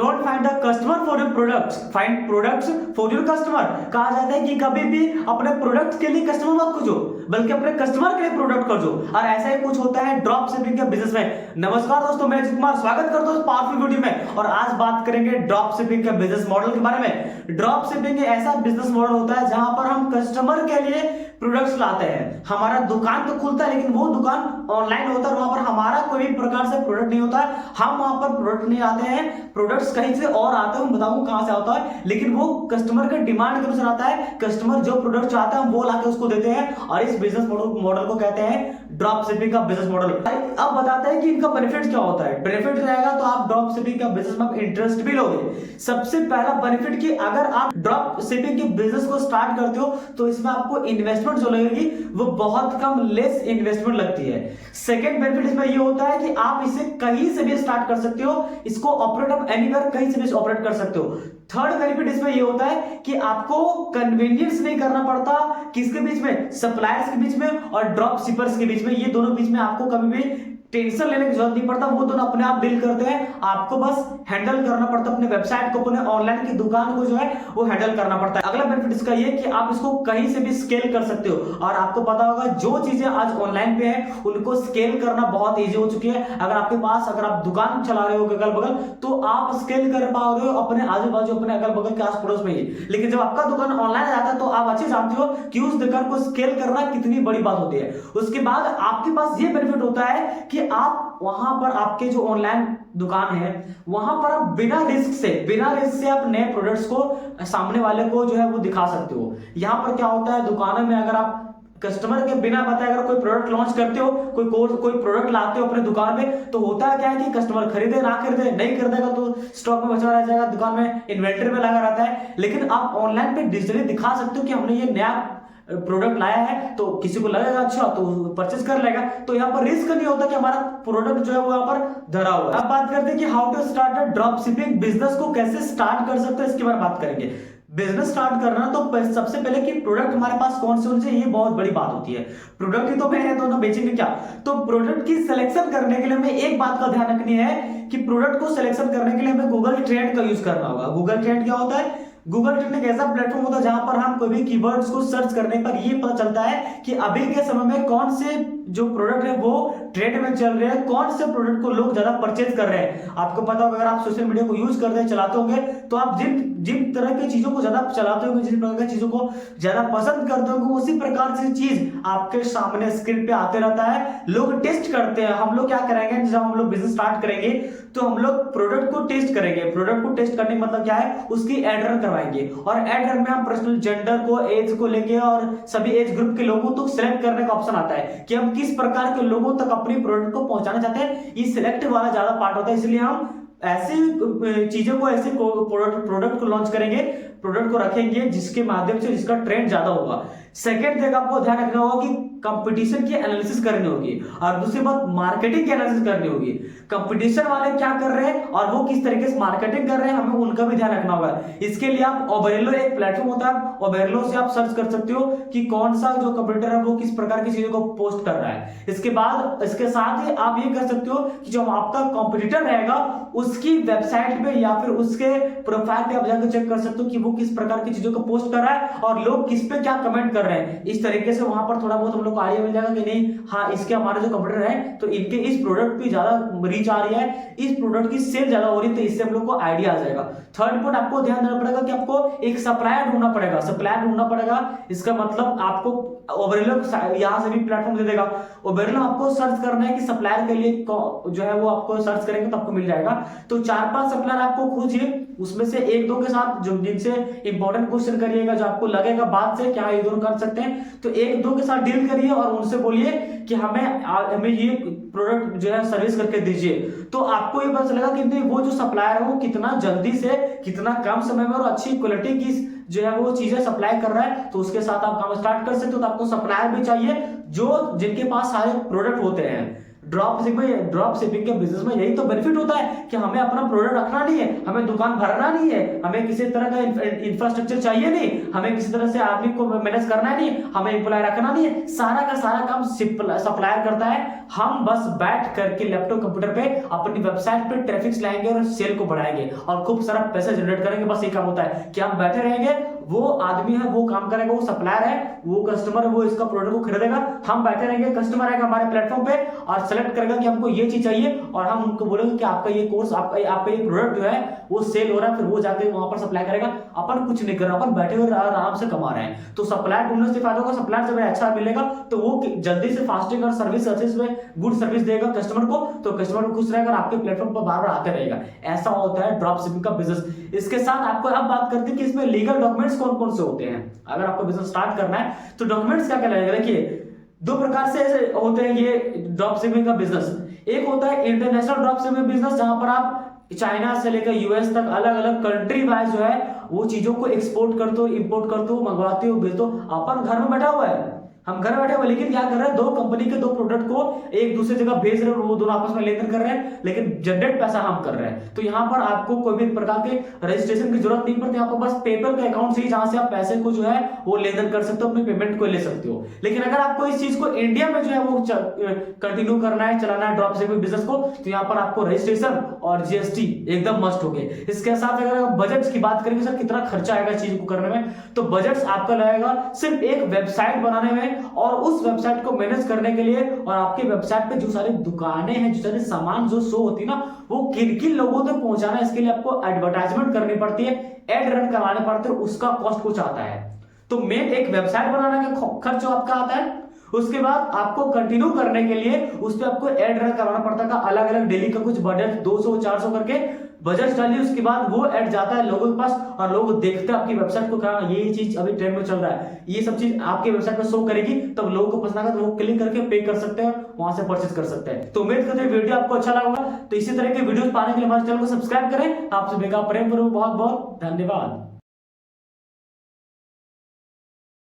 Don't find the customer for your products, find products for your customer. कहा जाता है कि कभी भी अपने प्रोडक्ट के लिए कस्टमर मत खोजो, बल्कि अपने कस्टमर के लिए प्रोडक्ट खोजो। और ऐसा ही कुछ होता है ड्रॉप शिपिंग के बिजनेस में। नमस्कार दोस्तों, मैं अजीत कुमार स्वागत करता हूं इस पावरफुल वीडियो में। और आज बात करेंगे ड्रॉप शिपिंग के बिजनेस मॉडल के बारे में। ड्रॉप शिपिंग ऐसा बिजनेस मॉडल होता है जहां पर हम कस्टमर के लिए प्रोडक्ट्स लाते हैं। हमारा दुकान तो खुलता है, लेकिन वो दुकान ऑनलाइन होता है, वहां पर हमारा कोई भी प्रकार से प्रोडक्ट नहीं होता है। हम वहां पर प्रोडक्ट नहीं आते हैं, प्रोडक्ट्स कहीं से और आते हैं, बताऊंगा कहां से आता है, लेकिन वो कस्टमर के डिमांड के अनुसार आता है। कस्टमर जो प्रोडक्ट चाहता है हम वो लाके उसको देते हैं, और इस बिजनेस मॉडल को कहते हैं ड्रॉप शिपिंग का बिजनेस मॉडल। अब बताते हैं कि इनका बेनिफिट क्या होता है। बेनिफिट रहेगा तो आप ड्रॉप शिपिंग का बिजनेस में इंटरेस्ट भी लोगे। सबसे पहला बेनिफिट कि अगर आप ड्रॉप शिपिंग के बिजनेस को स्टार्ट करते हो तो इसमें आपको इन्वेस्टमेंट जो लगेगी वो बहुत कम, लेस इन्वेस्टमेंट लगती है। सेकंड बेनिफिट इसमें ये होता है कि आप इसे कहीं से भी स्टार्ट कर सकते हो, इसको ऑपरेट आप एनीवेयर, कहीं से भी ऑपरेट कर सकते हो। थर्ड बेनिफिट इसमें ये होता है कि आपको कन्वीनियंस नहीं करना पड़ता किसके बीच में, सप्लायर्स के बीच में और ड्रॉप शिपर्स के बीच में। ये दोनों बीच में आपको कभी भी टेंशन लेने की जरूरत नहीं पड़ता, वो दोनों अपने आप डील करते हैं। आपको बस हैंडल करना पड़ता है अपने वेबसाइट को, अपने ऑनलाइन की दुकान को जो है वो हैंडल करना पड़ता है। अगला बेनिफिट इसका ये कि आप इसको कहीं से भी स्केल कर सकते हो। और आपको पता होगा जो चीजें आज ऑनलाइन पे है उनको स्केल करना बहुत इजी हो चुकी है। अगर आपके पास, अगर आप दुकान चला रहे हो अगल बगल, तो आप स्केल कर पा रहे हो अपने आजू बाजू, अपने अगल बगल के आस पड़ोस में ही। लेकिन जब आपका दुकान ऑनलाइन आता है तो आप अच्छे जानते हो कि उस दुकान को स्केल करना कितनी बड़ी बात होती है। उसके बाद आपके पास ये बेनिफिट होता है कि आप वहां पर, आपके जो ऑनलाइन दुकान है वहां पर आप बिना रिस्क से आप नए प्रोडक्ट्स को सामने वाले को जो है वो दिखा सकते हो। यहां पर क्या होता है, दुकानों में अगर आप कस्टमर के बिना बताए अगर कोई प्रोडक्ट लॉन्च करते हो, कोई प्रोडक्ट लाते हो अपने दुकान पे, तो होता है क्या है कि कस्टमर खरीदे ना खरीदे, नहीं खरीदेगा तो स्टॉक में बचा रह जाएगा, दुकान में इन्वेंटरी में लगा रहता है। लेकिन आप ऑनलाइन पे डिजिटली दिखा सकते हो कि हमने ये नया प्रोडक्ट लाया है, तो किसी को लगेगा अच्छा तो परचेज कर लेगा। तो यहाँ पर रिस्क नहीं होता कि हमारा प्रोडक्ट जो है वो यहाँ पर धरा हुआ है। अब बात करते हैं कि how to start a drop shipping business, को कैसे स्टार्ट कर सकते हैं इसके बारे में बात करेंगे। बिजनेस स्टार्ट करना तो सबसे पहले कि प्रोडक्ट हमारे पास कौन से ये बहुत बड़ी बात होती है। प्रोडक्ट ही तो मैंने दोनों बेचेंगे क्या, तो प्रोडक्ट की सिलेक्शन करने के लिए हमें एक बात का ध्यान रखनी है कि प्रोडक्ट को सिलेक्शन करने के लिए हमें गूगल ट्रेंड का यूज करना होगा। गूगल ट्रेंड क्या होता है? गूगल ट्रेंड एक ऐसा प्लेटफॉर्म होता है जहां पर हम कोई भी कीवर्ड्स को सर्च करने पर ये पता चलता है कि अभी के समय में कौन से जो प्रोडक्ट है वो ट्रेंड में चल रहे हैं, कौन से प्रोडक्ट को लोग ज्यादा परचेज कर रहे हैं। आपको पता होगा, अगर आप सोशल मीडिया को यूज करते हैं, चलाते होंगे, तो आप जिन तरह की चीजों को ज्यादा चलाते होंगे, जिन प्रकार की चीजों को ज्यादा पसंद करते होंगे, उसी प्रकार से चीज आपके सामने स्क्रीन पे आते रहता है। लोग टेस्ट करते हैं। हम लोग क्या करेंगे, जब हम लोग बिजनेस स्टार्ट करेंगे तो हम लोग प्रोडक्ट को टेस्ट करेंगे। प्रोडक्ट को टेस्ट करने का मतलब क्या है, उसकी एड रन करवाएंगे, और एड रन में हम पर्सनल जेंडर को, एज को लेके और सभी एज ग्रुप के लोगों को सिलेक्ट करने का ऑप्शन आता है कि हम किस प्रकार के लोगों तक अपनी प्रोडक्ट को पहुंचाना चाहते हैं। ये सिलेक्ट वाला ज्यादा पार्ट होता है, इसलिए हम ऐसी चीजों को, ऐसे प्रोडक्ट को लॉन्च करेंगे, प्रोडक्ट को रखेंगे जिसके माध्यम से जिसका ट्रेंड ज्यादा होगा। सेकंड थिंग आपको ध्यान रखना होगा कि कंपटीशन की एनालिसिस करनी होगी, और दूसरी बात मार्केटिंग की एनालिसिस करनी होगी। कंपटीशन वाले क्या कर रहे हैं और वो किस तरीके से मार्केटिंग कर रहे हैं, हमें उनका भी ध्यान रखना होगा। इसके लिए आप ओबेरलो, एक प्लेटफॉर्म होता है, ओबेरलो से आप सर्च कर सकते हो कि कौन सा जो कंपटीटर है वो किस प्रकार की चीजों को पोस्ट कर रहा है। इसके बाद, इसके साथ ही आप ये कर सकते हो कि जो आपका कंपटीटर रहेगा उसकी वेबसाइट पे या फिर उसके प्रोफाइल पे आप जाकर चेक कर सकते हो कि वो किस प्रकार की चीजों को पोस्ट कर रहा है और लोग किस पे क्या कमेंट कर रहे हैं। इस तरीके से वहां पर थोड़ा बहुत हम लोग को आइडिया मिल जाएगा कि नहीं, हाँ इसके हमारे जो कंपटीटर है तो इनके इस प्रोडक्ट पे ज्यादा रीच आ रही है, इस प्रोडक्ट की सेल ज्यादा हो रही है, तो इससे हम लोग को आइडिया आ जाएगा। थर्ड पॉइंट आपको ध्यान देना पड़ेगा कि आपको एक सप्लायर ढूंढना पड़ेगा। इसका मतलब आपको ओबेरलो यहां से भी प्लेटफॉर्म दे देगा। ओबेरलो आपको सर्च करना है कि सप्लायर के लिए जो है वो आपको सर्च करेंगे तो आपको मिल जाएगा। तो 4-5 सप्लायर आपको खोजिए, उसमें से 1-2 के साथ जो जिनसे इंपॉर्टेंट क्वेश्चन करिएगा, जो आपको लगेगा बात से क्या ये दोनों कर सकते हैं, तो 1-2 के साथ डील करिए और उनसे बोलिए कि हमें ये प्रोडक्ट जो है सर्विस करके दीजिए। तो आपको ये पता चलेगा कि नहीं, वो जो सप्लायर है वो कितना जल्दी से, कितना कम समय में और अच्छी क्वालिटी की जो है वो चीजें सप्लाई कर रहा है, तो उसके साथ आप काम स्टार्ट कर सकते हो। तो आपको सप्लायर भी चाहिए जो जिनके पास सारे प्रोडक्ट होते हैं। ड्रॉप शिपिंग के बिजनेस में यही तो बेनिफिट होता है कि हमें अपना प्रोडक्ट रखना नहीं है, हमें दुकान भरना नहीं है, हमें किसी तरह का इंफ्रास्ट्रक्चर चाहिए नहीं, हमें किसी तरह से आदमी को मैनेज करना नहीं, हमें एम्प्लॉय रखना नहीं है, सारा का सारा काम सप्लायर करता है। हम बस बैठ करके लैपटॉप कंप्यूटर पे अपनी वेबसाइट पे ट्रैफिक लाएंगे और सेल को बढ़ाएंगे और खूब सारा पैसा जनरेट करेंगे। बस ये काम होता है कि हम बैठे रहेंगे, वो आदमी है वो काम करेगा, वो सप्लायर है, वो कस्टमर है वो इसका प्रोडक्ट को खरीदेगा, हम बैठे रहेंगे, कस्टमर आएगा हमारे प्लेटफॉर्म पे और सेलेक्ट करेगा कि हमको ये चीज चाहिए और हम उनको बोलेंगे कि आपका ये कोर्स आपका ये प्रोडक्ट जो है वो सेल हो रहा है, फिर वो जाके वहां पर सप्लाई करेगा। अपन कुछ नहीं कर रहा, अपन बैठे हुए आराम से कमा रहे हैं। तो सप्लायर ढूंढने से फायदा होगा, सप्लायर जब अच्छा मिलेगा तो वो जल्दी से फास्टिंग और सर्विस में गुड सर्विस देगा कस्टमर को, तो कस्टमर को खुश रहेगा और आपके प्लेटफॉर्म पर बार बार आते रहेगा। ऐसा होता है ड्रॉप शिपिंग का बिजनेस। इसके साथ आपको अब बात करते हैं कि इसमें लीगल डॉक्यूमेंट्स कौन कौन से होते हैं। अगर आपको बिजनेस स्टार्ट करना है तो डॉक्यूमेंट्स क्या क्या लगेगा। देखिए दो प्रकार से ऐसे होते हैं ये ड्रॉप शिपिंग का बिजनेस। एक होता है इंटरनेशनल ड्रॉप शिपिंग बिजनेस, जहां पर आप चाइना से लेकर यूएस तक अलग अलग कंट्री वाइज जो है वो चीजों को एक्सपोर्ट करते हो, इंपोर्ट करते हो, मंगवाते हो, भेजते हो। अपन घर में बैठा हुआ है, हम घर बैठे हुए, लेकिन क्या कर रहे हैं, दो कंपनी के दो प्रोडक्ट को एक दूसरे जगह भेज रहे हैं, वो दोनों आपस में लेन देन कर रहे हैं, लेकिन जनरेट पैसा हम कर रहे हैं। तो यहाँ पर आपको कोई भी प्रकार के रजिस्ट्रेशन की जरूरत नहीं पड़ती, आपको बस पेपर का अकाउंट से ही जहां से आप पैसे को जो है वो लेन देन कर सकते हो, अपनी पेमेंट को ले सकते हो। लेकिन अगर आपको इस चीज को इंडिया में जो है वो कंटिन्यू करना है, चलाना है ड्रॉप शिपिंग बिजनेस को, तो यहाँ पर आपको रजिस्ट्रेशन और जीएसटी एकदम मस्ट हो गए। इसके साथ अगर बजट की बात करेंगे सर कितना खर्चा आएगा चीज को करने में, तो बजट आपका लगेगा सिर्फ एक वेबसाइट बनाने में और उस वेबसाइट को मैनेज करने के लिए, और आपके वेबसाइट पे जो सारी दुकानें हैं, जो सारे सामान जो शो होती है ना, वो किन किन लोगों तक पहुंचाना है, इसके लिए आपको एडवर्टाइजमेंट करनी पड़ती है, एड रन करवाने पड़ते हैं, उसका कॉस्ट कुछ आता है। तो मेन एक वेबसाइट बनाने का खर्च जो आपका आता है, उसके बाद आपको कंटिन्यू करने के लिए उस पर आपको एड रन करवाना पड़ता है, अलग अलग डेली का कुछ बजट 200-400 करके बजट डालिए, उसके बाद वो ऐड जाता है लोगों के पास और लोग देखते हैं आपकी वेबसाइट को, कहा ये चीज अभी ट्रेंड में चल रहा है, ये सब चीज आपके वेबसाइट पर शो करेगी, तब लोगों को पसंद आएगा तो वो क्लिक करके पे कर सकते हैं, वहां से परचेज कर सकते हैं। तो उम्मीद करते हैं वीडियो आपको अच्छा लगा होगा। तो इसी तरह के वीडियो पाने के लिए हमारे चैनल को सब्सक्राइब करें। आपसे बेगा प्रेम करूं, बहुत बहुत धन्यवाद।